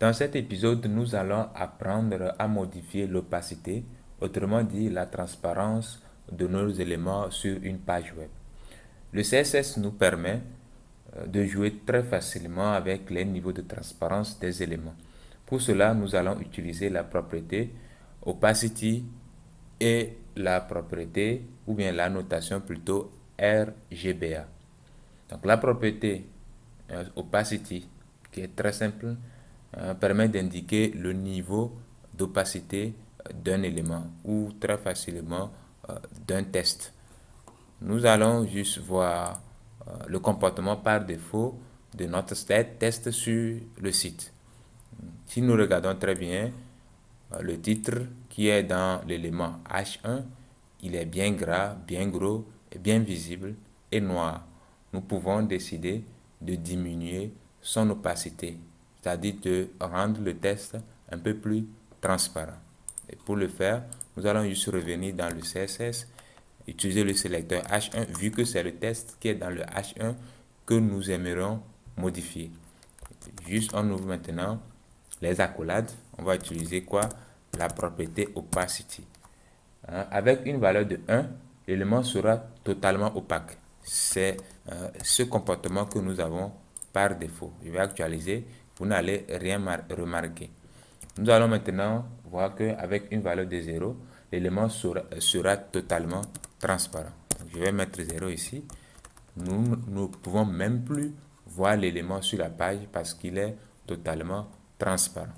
Dans cet épisode, nous allons apprendre à modifier l'opacité, autrement dit la transparence de nos éléments sur une page web. Le CSS nous permet de jouer très facilement avec les niveaux de transparence des éléments. Pour cela, nous allons utiliser la propriété opacity et la propriété, ou bien la notation plutôt RGBA. Donc la propriété opacity, qui est très simple, permet d'indiquer le niveau d'opacité d'un élément ou très facilement d'un test. Nous allons juste voir le comportement par défaut de notre test sur le site. Si nous regardons très bien, le titre qui est dans l'élément H1, il est bien gras, bien gros, et bien visible et noir. Nous pouvons décider de diminuer son opacité, c'est-à-dire de rendre le test un peu plus transparent. Et pour le faire, nous allons juste revenir dans le CSS, utiliser le sélecteur H1, vu que c'est le test qui est dans le H1 que nous aimerions modifier. Juste on ouvre maintenant les accolades. On va utiliser quoi? La propriété opacity. Avec une valeur de 1, l'élément sera totalement opaque. C'est ce comportement que nous avons par défaut. Je vais actualiser, vous n'allez rien remarquer. Nous allons maintenant voir qu'avec une valeur de 0, l'élément sera totalement transparent. Donc, je vais mettre 0 ici. Nous ne pouvons même plus voir l'élément sur la page parce qu'il est totalement transparent.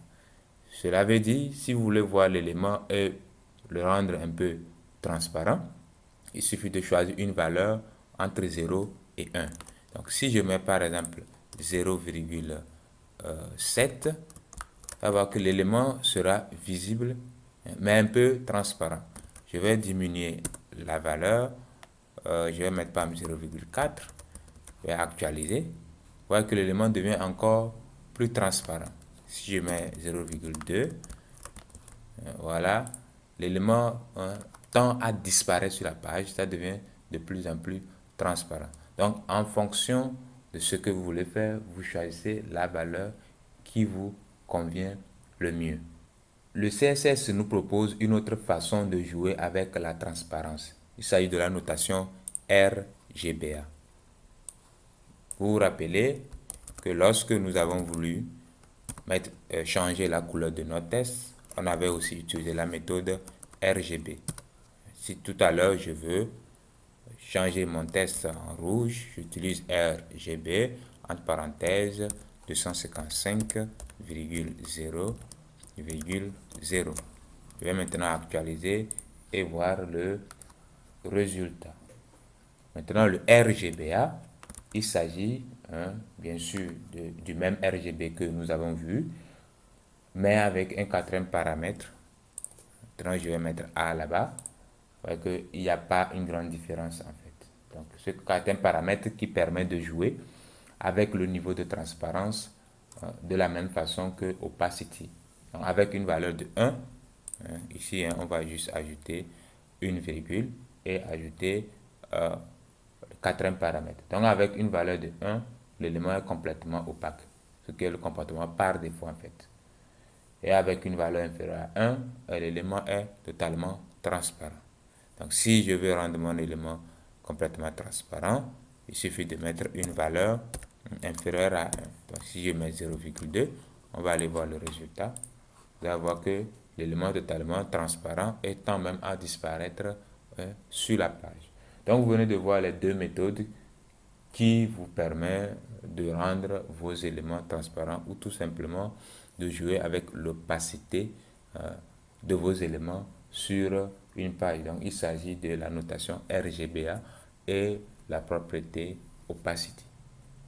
Cela veut dire, si vous voulez voir l'élément et le rendre un peu transparent, il suffit de choisir une valeur entre 0 et 1. Donc, si je mets par exemple 0,7, on va voir que l'élément sera visible, mais un peu transparent. Je vais diminuer la valeur. Je vais mettre par exemple 0,4. Je vais actualiser. Vous voyez que l'élément devient encore plus transparent. Si je mets 0,2, voilà, l'élément tend à disparaître sur la page, ça devient de plus en plus transparent. Donc, en fonction de ce que vous voulez faire, vous choisissez la valeur qui vous convient le mieux. Le CSS nous propose une autre façon de jouer avec la transparence. Il s'agit de la notation RGBA. Vous vous rappelez que lorsque nous avons voulu changer la couleur de notre test, on avait aussi utilisé la méthode RGB. Si tout à l'heure je veux changer mon test en rouge, j'utilise RGB entre parenthèses 255,0,0. Je vais maintenant actualiser et voir le résultat. Maintenant, le RGBA, il s'agit bien sûr du même RGB que nous avons vu, mais avec un quatrième paramètre. Maintenant, je vais mettre A là-bas. Vous voyez qu'il n'y a pas une grande différence en fait. Donc, ce quatrième paramètre qui permet de jouer avec le niveau de transparence de la même façon que opacity. Donc, avec une valeur de 1, ici, on va juste ajouter une virgule et ajouter le quatrième paramètre. Donc, avec une valeur de 1, l'élément est complètement opaque, ce qui est le comportement par défaut en fait. Et avec une valeur inférieure à 1, l'élément est totalement transparent. Donc, si je veux rendre mon élément complètement transparent, il suffit de mettre une valeur inférieure à 1. Donc, si je mets 0,2, on va aller voir le résultat. Vous allez voir que l'élément totalement transparent tend même à disparaître sur la page. Donc, vous venez de voir les deux méthodes qui vous permettent de rendre vos éléments transparents ou tout simplement de jouer avec l'opacité de vos éléments sur une page. Donc, il s'agit de la notation RGBA et la propriété opacity.